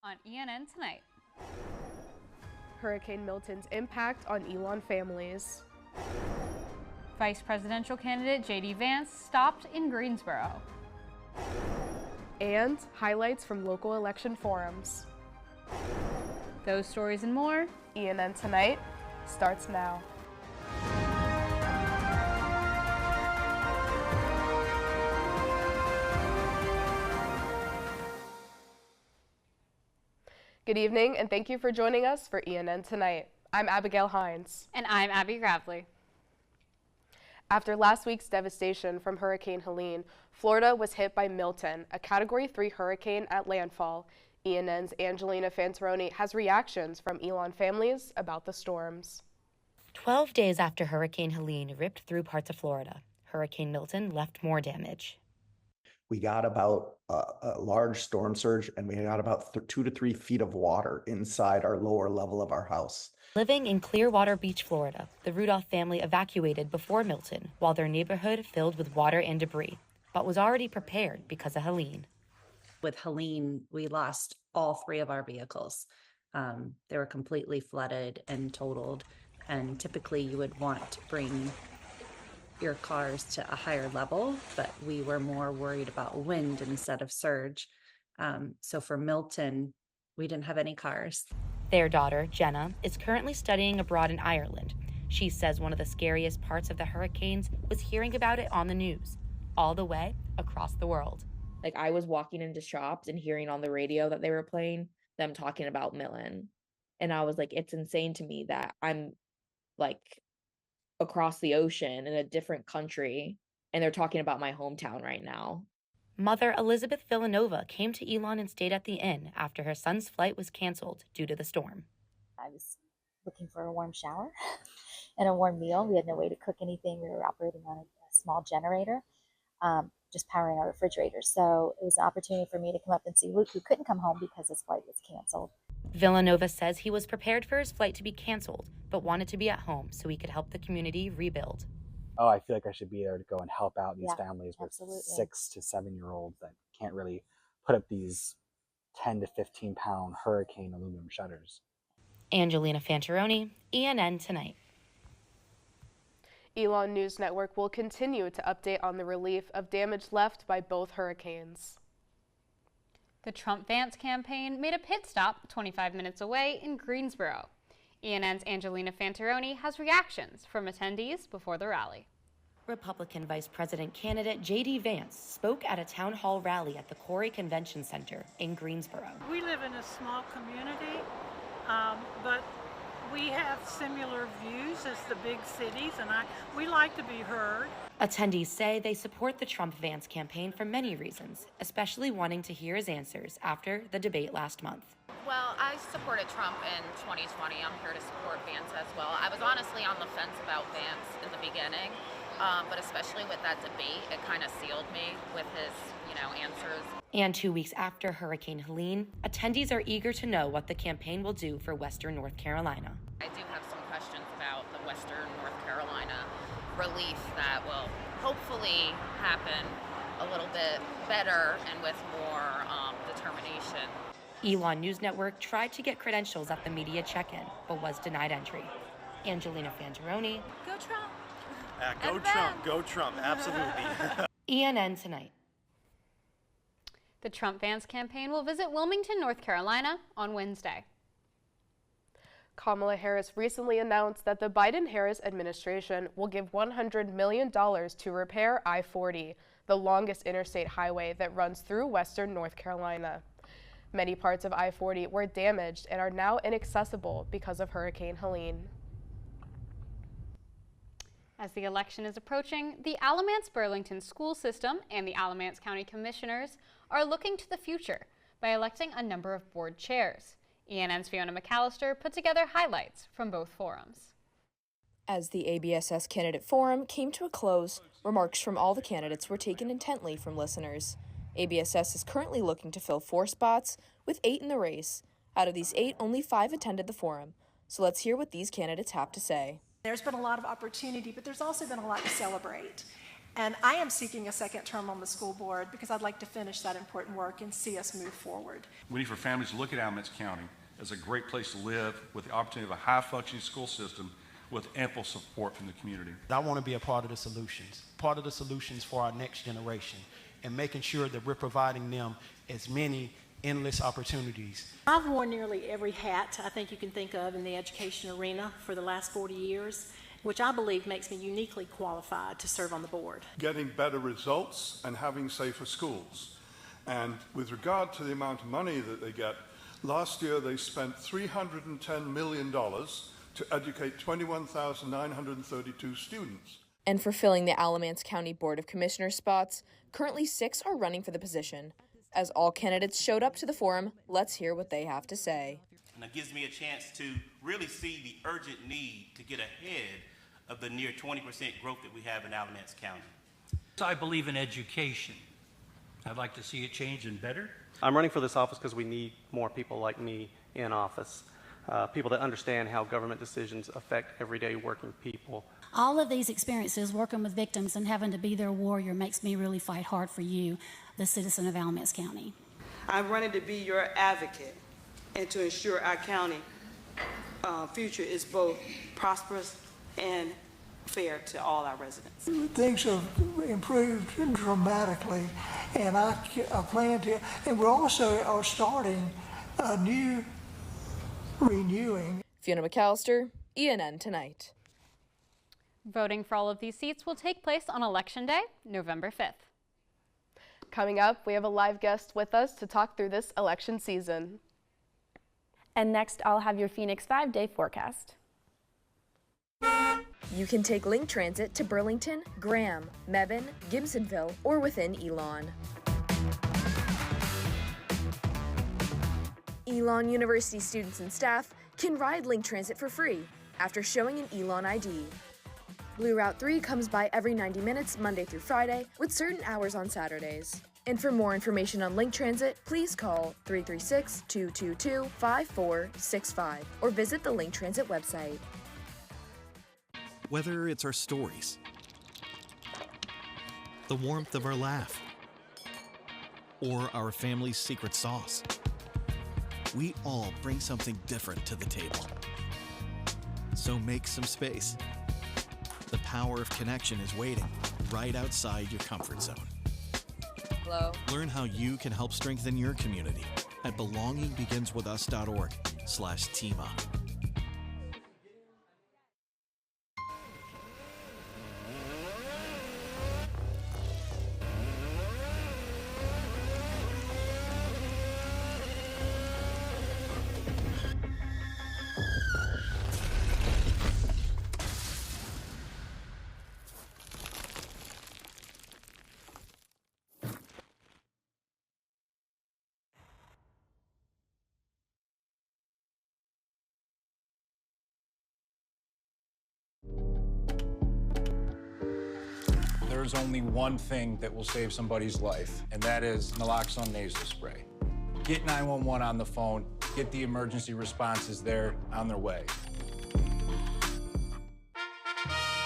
On ENN Tonight. Hurricane Milton's impact on Elon families. Vice presidential candidate J.D. Vance stopped in Greensboro. And highlights from local election forums. Those stories and more. ENN Tonight starts now. Good evening, and thank you for joining us for ENN Tonight. I'm Abigail Hines. And I'm Abby Gravely. After last week's devastation from Hurricane Helene, Florida was hit by Milton, a Category 3 hurricane at landfall. ENN's Anjolina Fantaroni has reactions from Elon families about the storms. 12 days after Hurricane Helene ripped through parts of Florida, Hurricane Milton left more damage. We got about a large storm surge, and we got about 2 to 3 feet of water inside our lower level of our house. Living in Clearwater Beach, Florida, the Rudolph family evacuated before Milton while their neighborhood filled with water and debris, but was already prepared because of Helene. With Helene, we lost all 3 of our vehicles. They were completely flooded and totaled, and typically you would want to bring your cars to a higher level, but we were more worried about wind instead of surge. So for Milton, we didn't have any cars. Their daughter, Jenna, is currently studying abroad in Ireland. She says one of the scariest parts of the hurricanes was hearing about it on the news, all the way across the world. Like, I was walking into shops and hearing on the radio that they were playing them talking about Milton. And I was like, it's insane to me that I'm like across the ocean in a different country and they're talking about my hometown right now. Mother Elizabeth Villanova came to Elon and stayed at the inn after her son's flight was canceled due to the storm. I was looking for a warm shower and a warm meal. We had no way to cook anything. We were operating on a small generator, just powering our refrigerator. So it was an opportunity for me to come up and see Luke, who couldn't come home because his flight was canceled. Villanova says he was prepared for his flight to be canceled, but wanted to be at home so he could help the community rebuild. Oh, I feel like I should be there to go and help out these families with absolutely. 6 to 7 year olds that can't really put up these 10 to 15 pound hurricane aluminum shutters. Anjolina Fantaroni, ENN Tonight. Elon News Network will continue to update on the relief of damage left by both hurricanes. The Trump-Vance campaign made a pit stop 25 minutes away in Greensboro. ENN's Anjolina Fantaroni has reactions from attendees before the rally. Republican Vice President candidate J.D. Vance spoke at a town hall rally at the Corey Convention Center in Greensboro. We live in a small community, but we have similar views as the big cities, and we like to be heard. Attendees say they support the Trump-Vance campaign for many reasons, especially wanting to hear his answers after the debate last month. Well, I supported Trump in 2020. I'm here to support Vance as well. I was honestly on the fence about Vance in the beginning, but especially with that debate, it kind of sealed me with his, answers. And 2 weeks after Hurricane Helene, attendees are eager to know what the campaign will do for Western North Carolina. I do have some questions about the Western North Carolina relief that will hopefully happen a little bit better and with more determination. Elon News Network tried to get credentials at the media check-in, but was denied entry. Anjolina Fantaroni. Go Trump! Go Trump, go Trump, absolutely. ENN Tonight. The Trump-Vance campaign will visit Wilmington, North Carolina on Wednesday. Kamala Harris recently announced that the Biden-Harris administration will give $100 million to repair I-40, the longest interstate highway that runs through western North Carolina. Many parts of I-40 were damaged and are now inaccessible because of Hurricane Helene. As the election is approaching, the Alamance-Burlington school system and the Alamance County Commissioners are looking to the future by electing a number of board chairs. ENN's Fiona McAllister put together highlights from both forums. As the ABSS candidate forum came to a close, remarks from all the candidates were taken intently from listeners. ABSS is currently looking to fill 4 spots, with 8 in the race. Out of these 8, only 5 attended the forum. So let's hear what these candidates have to say. There's been a lot of opportunity, but there's also been a lot to celebrate. And I am seeking a second term on the school board because I'd like to finish that important work and see us move forward. We need for families to look at Alamance County as a great place to live with the opportunity of a high-functioning school system with ample support from the community. I want to be a part of the solutions for our next generation, and making sure that we're providing them as many endless opportunities. I've worn nearly every hat I think you can think of in the education arena for the last 40 years, which I believe makes me uniquely qualified to serve on the board. Getting better results and having safer schools. And with regard to the amount of money that they get, last year they spent $310 million to educate 21,932 students. And for filling the Alamance County Board of Commissioners spots, currently 6 are running for the position. As all candidates showed up to the forum, let's hear what they have to say. And it gives me a chance to really see the urgent need to get ahead of the near 20% growth that we have in Alamance County. I believe in education. I'd like to see it change and better. I'm running for this office because we need more people like me in office. People that understand how government decisions affect everyday working people. All of these experiences working with victims and having to be their warrior makes me really fight hard for you, the citizen of Alamance County. I'm running to be your advocate and to ensure our county future is both prosperous and fair to all our residents. Things have improved dramatically, and I plan to, and we also are starting a new renewing. Fiona McAllister, ENN Tonight. Voting for all of these seats will take place on Election Day, November 5th. Coming up, we have a live guest with us to talk through this election season. And next, I'll have your Phoenix 5-day forecast. You can take Link Transit to Burlington, Graham, Mebane, Gibsonville, or within Elon. Elon University students and staff can ride Link Transit for free after showing an Elon ID. Blue Route 3 comes by every 90 minutes Monday through Friday with certain hours on Saturdays. And for more information on Link Transit, please call 336-222-5465 or visit the Link Transit website. Whether it's our stories, the warmth of our laugh, or our family's secret sauce, we all bring something different to the table. So make some space. The power of connection is waiting right outside your comfort zone. Hello. Learn how you can help strengthen your community at belongingbeginswithus.org/teamup. There's only one thing that will save somebody's life, and that is naloxone nasal spray. Get 911 on the phone, get the emergency responses there on their way.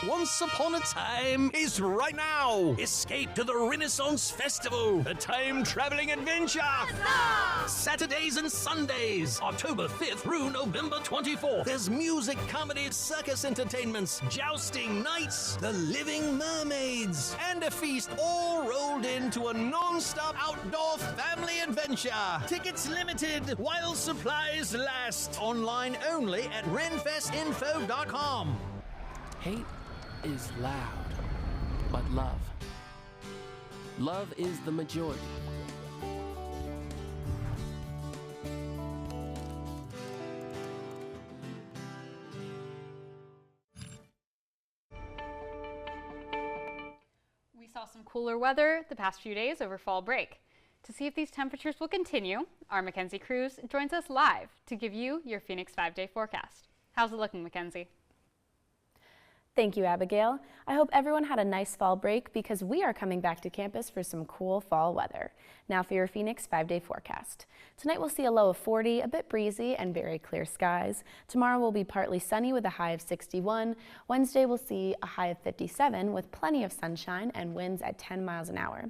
Once Upon a Time is right now. Escape to the Renaissance Festival, a time-traveling adventure. Saturdays and Sundays, October 5th through November 24th. There's music, comedy, circus entertainments, jousting, nights, the living mermaids, and a feast all rolled into a non-stop outdoor family adventure. Tickets limited while supplies last. Online only at renfestinfo.com. Hate is loud, but love is the majority. We saw some cooler weather the past few days over fall break. To see if these temperatures will continue, our Mackenzie Cruz joins us live to give you your Phoenix 5-day forecast. How's it looking, Mackenzie? Thank you, Abigail. I hope everyone had a nice fall break because we are coming back to campus for some cool fall weather. Now for your Phoenix 5-day forecast. Tonight we'll see a low of 40, a bit breezy, and very clear skies. Tomorrow will be partly sunny with a high of 61. Wednesday we'll see a high of 57 with plenty of sunshine and winds at 10 miles an hour.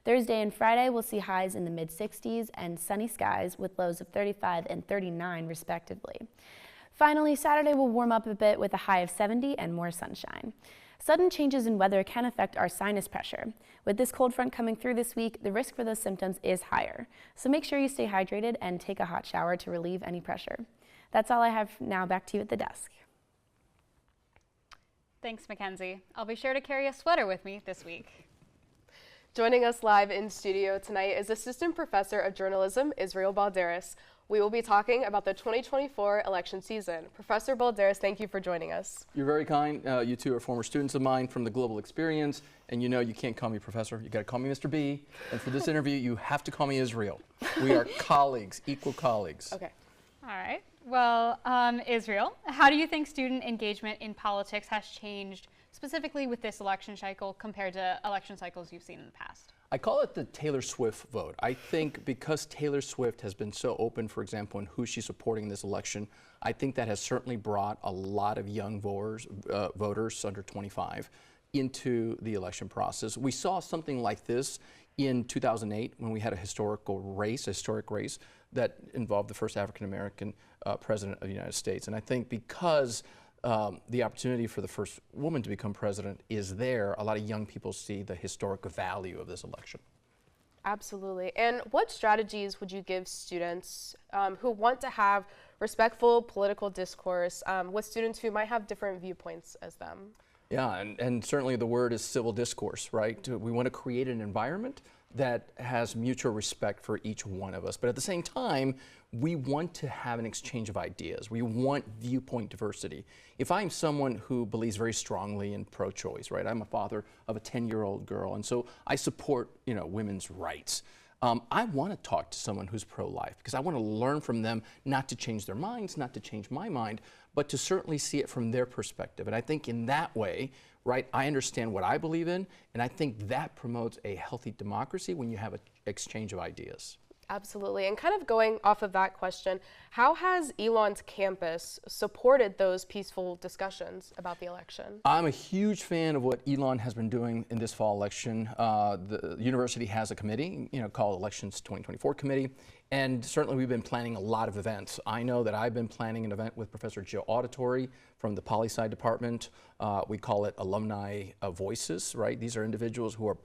Thursday and Friday we'll see highs in the mid-60s and sunny skies with lows of 35 and 39 respectively. Finally, Saturday will warm up a bit with a high of 70 and more sunshine. Sudden changes in weather can affect our sinus pressure. With this cold front coming through this week, the risk for those symptoms is higher. So make sure you stay hydrated and take a hot shower to relieve any pressure. That's all I have now. Back to you at the desk. Thanks, Mackenzie. I'll be sure to carry a sweater with me this week. Joining us live in studio tonight is Assistant Professor of Journalism, Israel Balderas. We will be talking about the 2024 election season. Professor Balderas, thank you for joining us. You're very kind. You two are former students of mine from the Global Experience, and you know you can't call me Professor. You got to call me Mr. B. And for this interview, you have to call me Israel. We are colleagues, equal colleagues. Okay. All right. Well, Israel, how do you think student engagement in politics has changed, specifically with this election cycle, compared to election cycles you've seen in the past? I call it the Taylor Swift vote. I think because Taylor Swift has been so open, for example, in who she's supporting in this election, I think that has certainly brought a lot of young voters under 25 into the election process. We saw something like this in 2008 when we had a historic race that involved the first African-American president of the United States. And I think because the opportunity for the first woman to become president is there, a lot of young people see the historic value of this election. Absolutely. And what strategies would you give students who want to have respectful political discourse with students who might have different viewpoints as them? Yeah, and certainly the word is civil discourse, right? We want to create an environment that has mutual respect for each one of us. But at the same time, we want to have an exchange of ideas. We want viewpoint diversity. If I'm someone who believes very strongly in pro-choice, right? I'm a father of a 10-year-old girl, and so I support, women's rights. I want to talk to someone who's pro-life because I want to learn from them, not to change their minds, not to change my mind, but to certainly see it from their perspective. And I think in that way, right, I understand what I believe in, and I think that promotes a healthy democracy when you have an exchange of ideas. Absolutely. And kind of going off of that question, how has Elon's campus supported those peaceful discussions about the election? I'm a huge fan of what Elon has been doing in this fall election. The university has a committee, called Elections 2024 Committee, and certainly we've been planning a lot of events. I know that I've been planning an event with Professor Jill Auditory from the Poli-Sci department. We call it Alumni Voices, right? These are individuals who are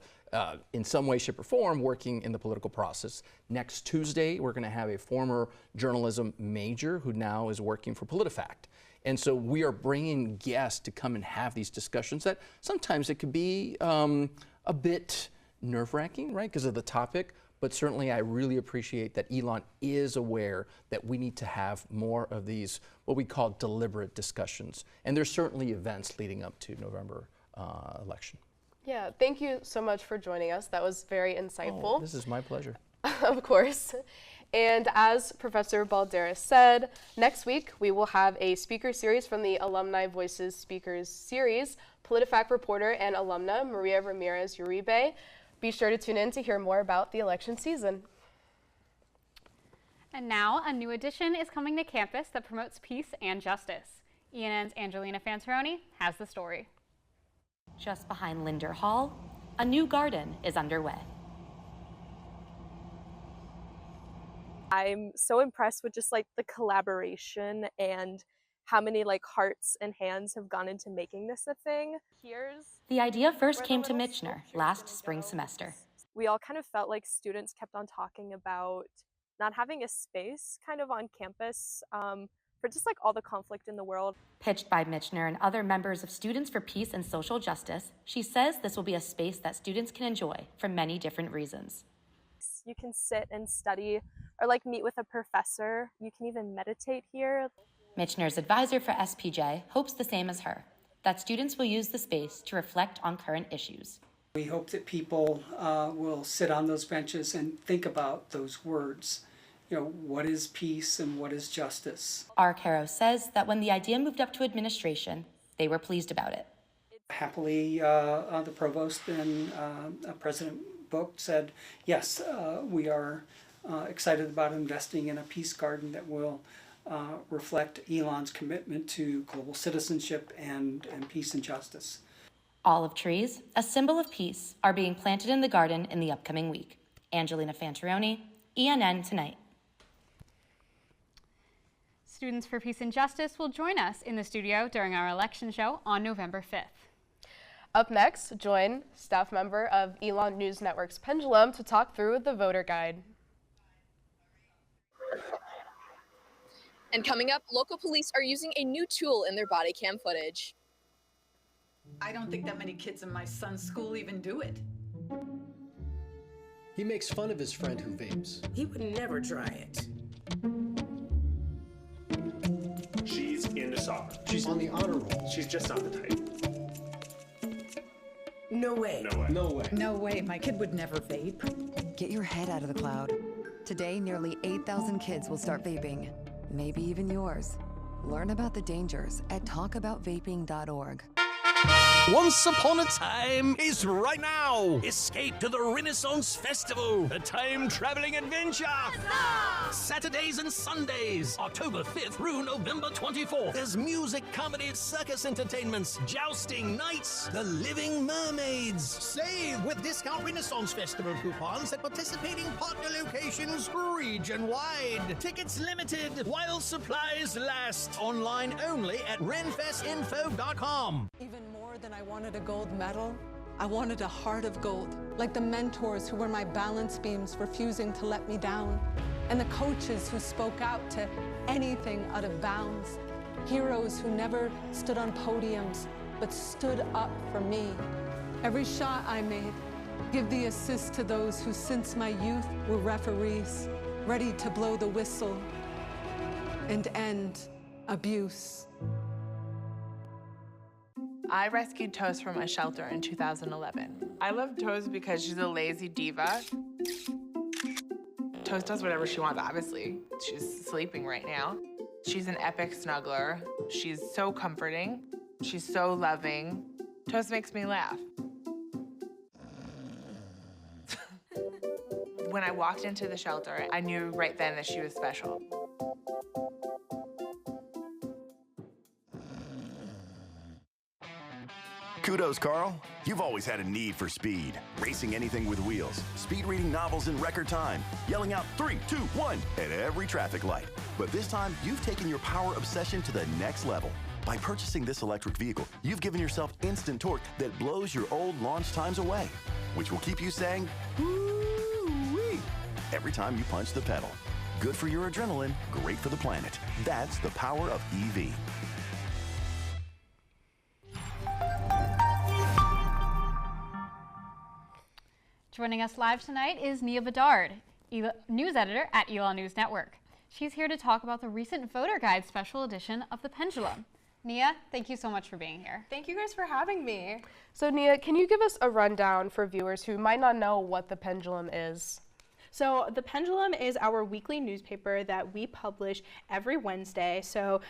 in some way, shape, or form working in the political process. Next Tuesday, we're going to have a former journalism major who now is working for PolitiFact. And so we are bringing guests to come and have these discussions that sometimes it could be a bit nerve-wracking, right, because of the topic. But certainly I really appreciate that Elon is aware that we need to have more of these, what we call deliberate discussions. And there's certainly events leading up to November election. Yeah, thank you so much for joining us. That was very insightful. Oh, this is my pleasure. Of course. And as Professor Balderas said, next week we will have a speaker series from the Alumni Voices Speakers Series. PolitiFact reporter and alumna Maria Ramirez Uribe. Be sure to tune in to hear more about the election season. And now a new addition is coming to campus that promotes peace and justice. ENN's Anjolina Fantaroni has the story. Just behind Linder Hall, a new garden is underway. I'm so impressed with just the collaboration and how many hearts and hands have gone into making this a thing. The idea first came to Michener last spring semester. We all kind of felt like students kept on talking about not having a space kind of on campus for just all the conflict in the world. Pitched by Michener and other members of Students for Peace and Social Justice, she says this will be a space that students can enjoy for many different reasons. You can sit and study or meet with a professor. You can even meditate here. Michener's advisor for SPJ hopes the same as her, that students will use the space to reflect on current issues. We hope that people will sit on those benches and think about those words. What is peace and what is justice? R. Caro says that when the idea moved up to administration, they were pleased about it. Happily, the provost and President Book said, yes, we are excited about investing in a peace garden that will reflect Elon's commitment to global citizenship and peace and justice. Olive trees, a symbol of peace, are being planted in the garden in the upcoming week. Anjolina Fantaroni, ENN Tonight. Students for Peace and Justice will join us in the studio during our election show on November 5th. Up next, join staff member of Elon News Network's Pendulum to talk through the voter guide. And coming up, local police are using a new tool in their body cam footage. I don't think that many kids in my son's school even do it. He makes fun of his friend who vapes. He would never try it. She's into soccer. She's on the honor roll. She's just not the type. No way. No way. No way. No way, my kid would never vape. Get your head out of the cloud. Today, nearly 8,000 kids will start vaping. Maybe even yours. Learn about the dangers at talkaboutvaping.org. Once Upon a Time is right now. Escape to the Renaissance Festival, a time-traveling adventure. Saturdays and Sundays, October 5th through November 24th. There's music, comedy, circus entertainments, jousting, nights, the Living Mermaids. Save with discount Renaissance Festival coupons at participating partner locations region-wide. Tickets limited while supplies last. Online only at renfestinfo.com. Even more than I wanted a gold medal, I wanted a heart of gold, like the mentors who were my balance beams refusing to let me down, and the coaches who spoke out to anything out of bounds, heroes who never stood on podiums, but stood up for me. Every shot I made, give the assist to those who since my youth were referees, ready to blow the whistle and end abuse. I rescued Toast from a shelter in 2011. I love Toast because she's a lazy diva. Toast does whatever she wants, obviously. She's sleeping right now. She's an epic snuggler. She's so comforting. She's so loving. Toast makes me laugh. When I walked into the shelter, I knew right then that she was special. Kudos, Carl. You've always had a need for speed. Racing anything with wheels, speed reading novels in record time, yelling out 3, 2, 1 at every traffic light. But this time, you've taken your power obsession to the next level. By purchasing this electric vehicle, you've given yourself instant torque that blows your old launch times away, which will keep you saying, woo-wee, every time you punch the pedal. Good for your adrenaline, great for the planet. That's the power of EV. Joining us live tonight is Nia Bedard, news editor at Elon News Network. She's here to talk about the recent voter guide special edition of The Pendulum. Nia, thank you so much for being here. Thank you guys for having me. So Nia, can you give us a rundown for viewers who might not know what The Pendulum is? So The Pendulum is our weekly newspaper that we publish every Wednesday. So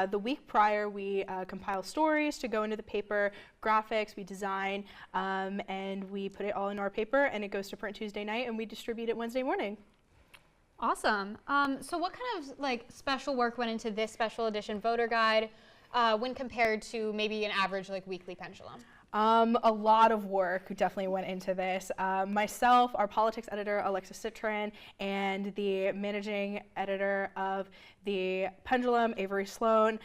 the week prior, we compile stories to go into the paper, graphics, we design, and we put it all in our paper, and it goes to print Tuesday night, and we distribute it Wednesday morning. Awesome. So what kind of special work went into this special edition voter guide when compared to maybe an average weekly Pendulum? A lot of work definitely went into this. Myself, our politics editor, Alexis Citron, and the managing editor of the Pendulum, Avery Sloan,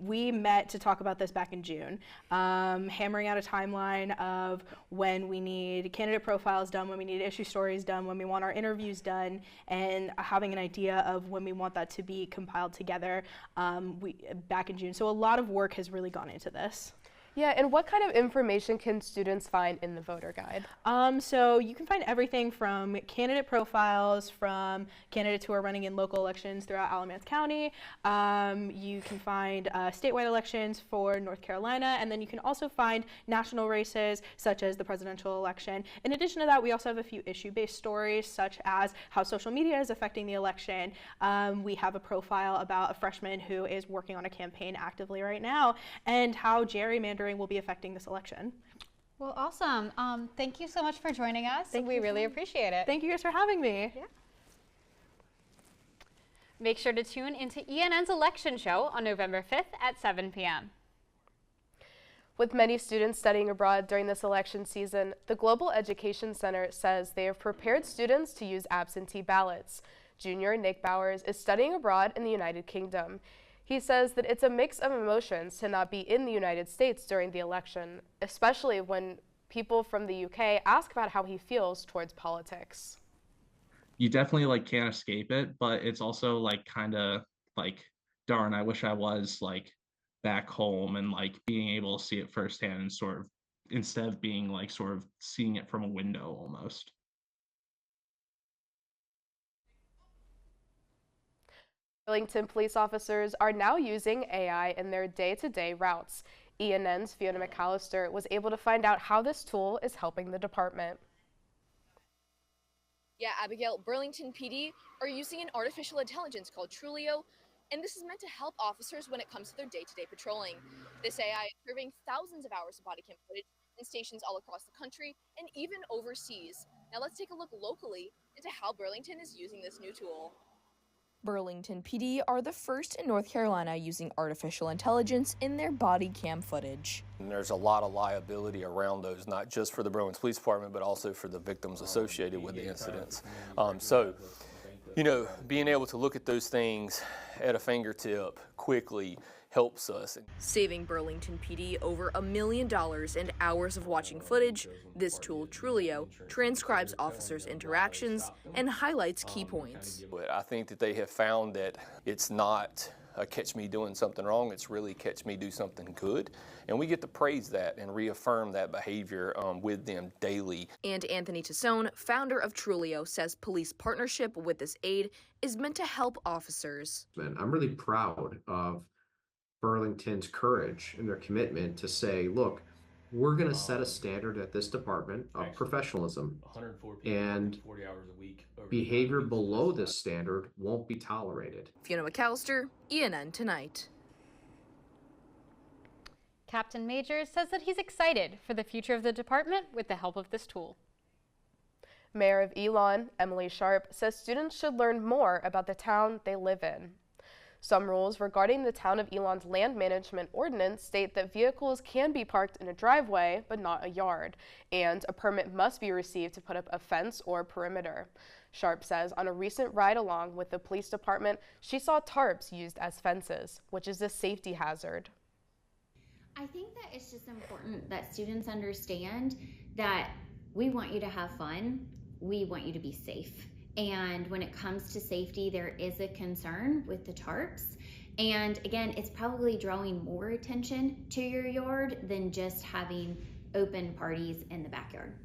we met to talk about this back in June, hammering out a timeline of when we need candidate profiles done, when we need issue stories done, when we want our interviews done, and having an idea of when we want that to be compiled together back in June. So a lot of work has really gone into this. Yeah, and what kind of information can students find in the voter guide? So you can find everything from candidate profiles, from candidates who are running in local elections throughout Alamance County. You can find statewide elections for North Carolina, and then you can also find national races such as the presidential election. In addition to that, we also have a few issue-based stories such as how social media is affecting the election. We have a profile about a freshman who is working on a campaign actively right now, and how gerrymandering gerrymandering will be affecting this election. Well, awesome. Thank you so much for joining us. We really appreciate it. Thank you guys for having me. Yeah. Make sure to tune into ENN's election show on November 5th at 7 p.m. With many students studying abroad during this election season, the Global Education Center says they have prepared students to use absentee ballots. Junior Nick Bowers is studying abroad in the United Kingdom. He says that it's a mix of emotions to not be in the United States during the election, especially when people from the UK ask about how he feels towards politics. You definitely can't escape it, but it's also kind of darn, I wish I was back home and being able to see it firsthand and sort of instead of being sort of seeing it from a window almost. Burlington police officers are now using AI in their day-to-day routes. ENN's Fiona McAllister was able to find out how this tool is helping the department. Yeah, Abigail, Burlington PD are using an artificial intelligence called Trulio, and this is meant to help officers when it comes to their day-to-day patrolling. This AI is serving thousands of hours of body cam footage in stations all across the country and even overseas. Now let's take a look locally into how Burlington is using this new tool. Burlington PD are the first in North Carolina using artificial intelligence in their body cam footage. And there's a lot of liability around those, not just for the Burlington Police Department, but also for the victims associated with the incidents. So, being able to look at those things at a fingertip quickly helps us. Saving Burlington PD over $1 million in hours of watching footage, this tool, Trulio, transcribes officers' interactions and highlights key points. But I think that they have found that it's not catch me doing something wrong, it's really catch me do something good. And we get to praise that and reaffirm that behavior with them daily. And Anthony Tassone, founder of Trulio, says police partnership with this aid is meant to help officers. I'm really proud of Burlington's courage and their commitment to say, look, we're going to set a standard at this department of professionalism, and behavior below this standard won't be tolerated. Fiona McAllister, ENN Tonight. Captain Majors says that he's excited for the future of the department with the help of this tool. Mayor of Elon, Emily Sharp, says students should learn more about the town they live in. Some rules regarding the town of Elon's land management ordinance state that vehicles can be parked in a driveway, but not a yard, and a permit must be received to put up a fence or perimeter. Sharp says on a recent ride along with the police department, she saw tarps used as fences, which is a safety hazard. I think that it's just important that students understand that we want you to have fun, we want you to be safe. And when it comes to safety, there is a concern with the tarps. And again, it's probably drawing more attention to your yard than just having open parties in the backyard.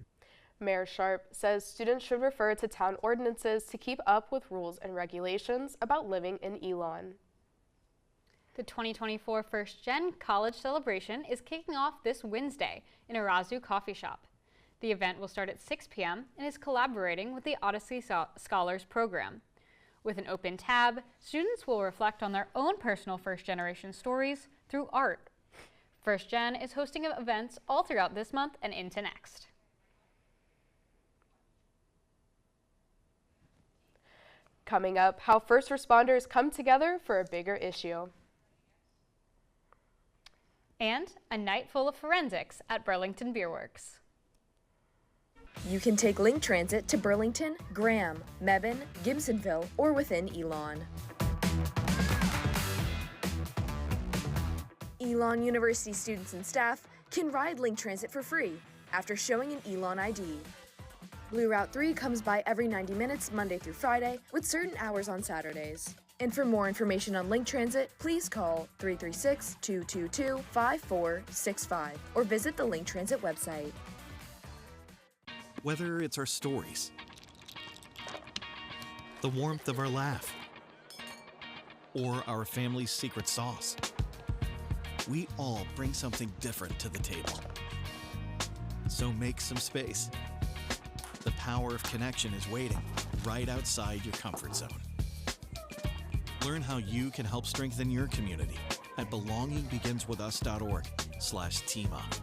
Mayor Sharp says students should refer to town ordinances to keep up with rules and regulations about living in Elon. The 2024 First Gen College Celebration is kicking off this Wednesday in Arazu Coffee Shop. The event will start at 6 p.m. and is collaborating with the Odyssey Scholars Program. With an open tab, students will reflect on their own personal first-generation stories through art. First Gen is hosting events all throughout this month and into next. Coming up, how first responders come together for a bigger issue. And a night full of forensics at Burlington Beer Works. You can take Link Transit to Burlington, Graham, Mebane, Gibsonville, or within Elon. Elon University students and staff can ride Link Transit for free after showing an Elon ID. Blue Route 3 comes by every 90 minutes Monday through Friday with certain hours on Saturdays. And for more information on Link Transit, please call 336-222-5465 or visit the Link Transit website. Whether it's our stories, the warmth of our laugh, or our family's secret sauce, we all bring something different to the table. So make some space. The power of connection is waiting right outside your comfort zone. Learn how you can help strengthen your community at belongingbeginswithus.org Connect.com/teamup.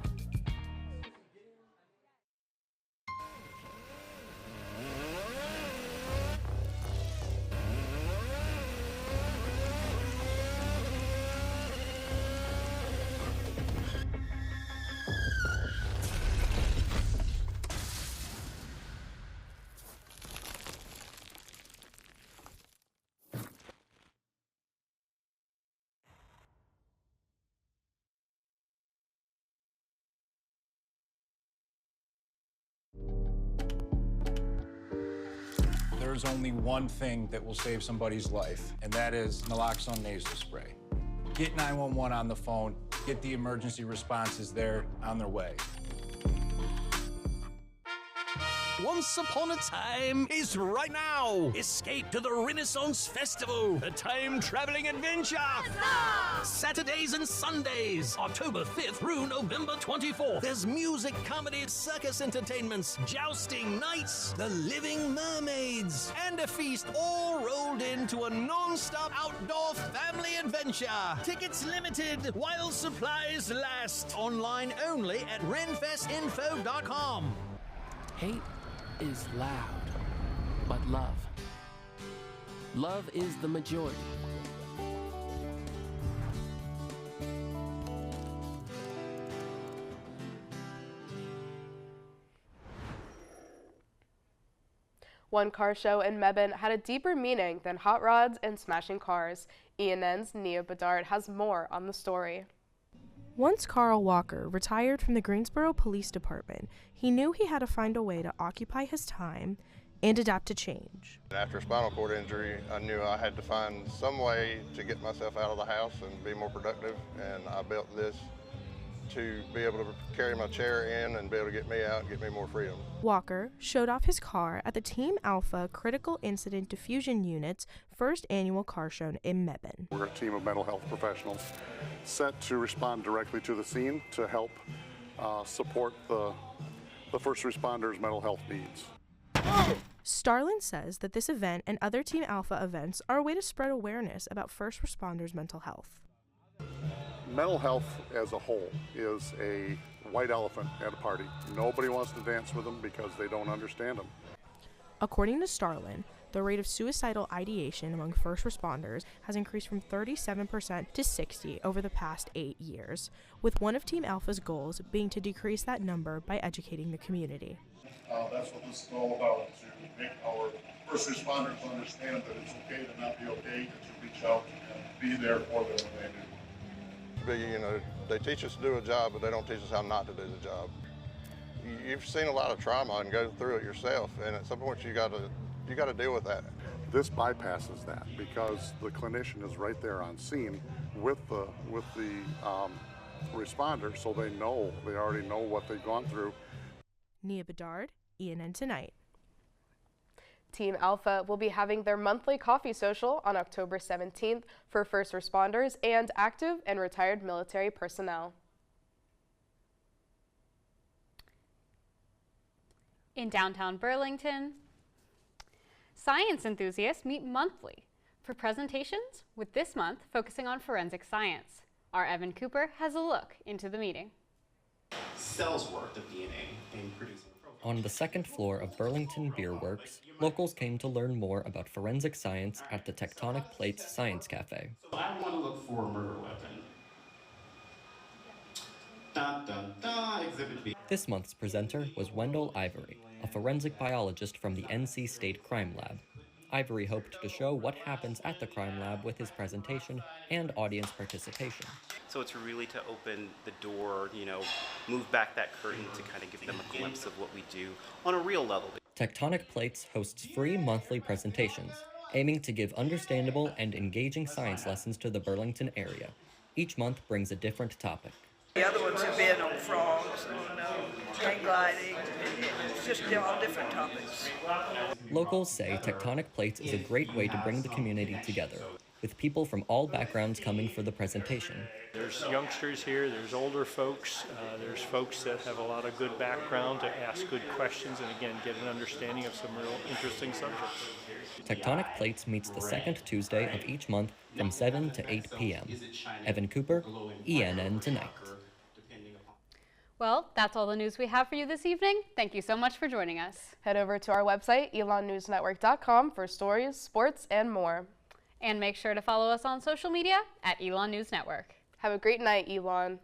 There's only one thing that will save somebody's life, and that is naloxone nasal spray. Get 911 on the phone, get the emergency responses there on their way. Once Upon a Time is right now. Escape to the Renaissance Festival, a time-traveling adventure. Saturdays and Sundays, October 5th through November 24th. There's music, comedy, circus entertainments, jousting, nights, the living mermaids, and a feast all rolled into a non-stop outdoor family adventure. Tickets limited while supplies last. Online only at renfestinfo.com. Hate is loud, but love is the majority. One car show in Mebane had a deeper meaning than hot rods and smashing cars. ENN's Nia Bedard has more on the story. Once Carl Walker retired from the Greensboro Police Department, he knew he had to find a way to occupy his time and adapt to change. After a spinal cord injury, I knew I had to find some way to get myself out of the house and be more productive, and I built this to be able to carry my chair in and be able to get me out and get me more freedom. Walker showed off his car at the Team Alpha Critical Incident Diffusion Unit's first annual car show in Mebane. We're a team of mental health professionals set to respond directly to the scene to help support the first responders' mental health needs. Starlin says that this event and other Team Alpha events are a way to spread awareness about first responders' mental health. Mental health as a whole is a white elephant at a party. Nobody wants to dance with them because they don't understand them. According to Starlin, the rate of suicidal ideation among first responders has increased from 37% to 60% over the past 8 years, with one of Team Alpha's goals being to decrease that number by educating the community. That's what this is all about, to make our first responders understand that it's okay to not be okay, and to reach out and be there for them when they do. You know, they teach us to do a job, but they don't teach us how not to do the job. You've seen a lot of trauma and go through it yourself, and at some point you got to deal with that. This bypasses that because the clinician is right there on scene with the responder, so they already know what they've gone through. Nia Bedard, ENN Tonight. Team Alpha will be having their monthly coffee social on October 17th for first responders and active and retired military personnel. In downtown Burlington, science enthusiasts meet monthly for presentations, with this month focusing on forensic science. Our Evan Cooper has a look into the meeting. Cells worked of DNA in producing. On the second floor of Burlington Beer Works, locals came to learn more about forensic science at the Tectonic Plates Science Cafe. So I want to look for a murder weapon. Dun, dun, dun, exhibit B. This month's presenter was Wendell Ivory, a forensic biologist from the NC State Crime Lab. Ivory hoped to show what happens at the crime lab with his presentation and audience participation. So it's really to open the door, move back that curtain to kind of give them a glimpse of what we do on a real level. Tectonic Plates hosts free monthly presentations, aiming to give understandable and engaging science lessons to the Burlington area. Each month brings a different topic. The other ones have been on frogs, on hang gliding, it's just all different topics. Locals say Tectonic Plates is a great way to bring the community together, with people from all backgrounds coming for the presentation. There's youngsters here, there's older folks, there's folks that have a lot of good background to ask good questions and again get an understanding of some real interesting subjects. Tectonic Plates meets the second Tuesday of each month from 7 to 8 p.m. Evan Cooper, ENN Tonight. Well, that's all the news we have for you this evening. Thank you so much for joining us. Head over to our website, elonnewsnetwork.com, for stories, sports, and more. And make sure to follow us on social media at Elon News Network. Have a great night, Elon.